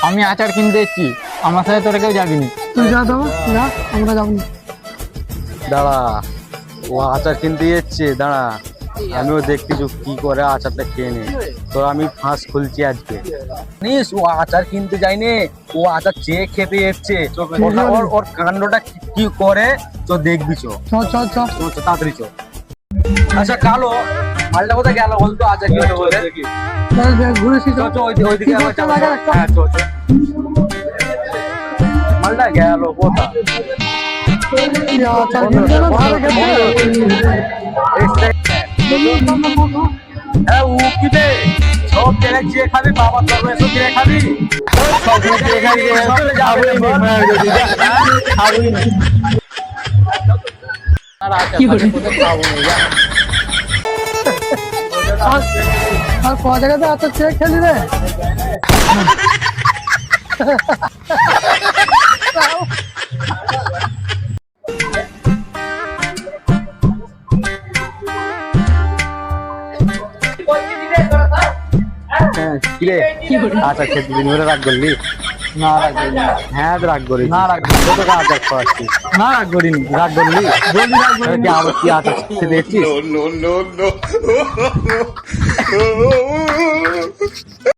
আমি আচার কিনতে এসেছি, আমার সাথে তোরা কেউ যাবিনি। তুই যা দেবো, যা, আমরা যাবো না। দাঁড়া, ও আচার কিনতে যাচ্ছে, দাঁড়া আমিও দেখতেছি ও কি করে আচারটা খেয়ে নে। তো আমি ফাঁস খুলছি আজকে। জানিস ও আচার কিনতে যায়নি, ও আচার চেয়ে খেতে যাচ্ছে। ওর কাণ্ডটা কি করে তো দেখবি। চো চল চল চল। তাড়াতাড়ি চো। আচ্ছা কালো মালটা কোথায় গেল বলতো আচার কিনতে বলে? চল দেখ, ঘুরেছি চল। ওইদিকে কি করতে লাগে একটা? হ্যাঁ চো চো। মালটা গেল কোথায়? কি আচার কিনতে না, ধারে খেতে না? হ্যাঁ ও কি রে, সব জায়গায় চেয়ে খাবি, বাবা তোর এসব চেয়ে খাবি, সব চেয়ে খাবি, চলে যাবে আর ক জায়গাতে আচার চেয়ে খেলি রে? কিরে আচার খেতে দিন ধরে রাগ করলি? না রাগ করিনি। হ্যাঁ রাগ করি, না রাগ করিনি। তোকে আচার খাওয়াচ্ছি, না রাগ করিনি। রাগ করলি? বললি রাগ করিনি। কি আবার কি আচার খেতে দেখছিস? no, no, no, no.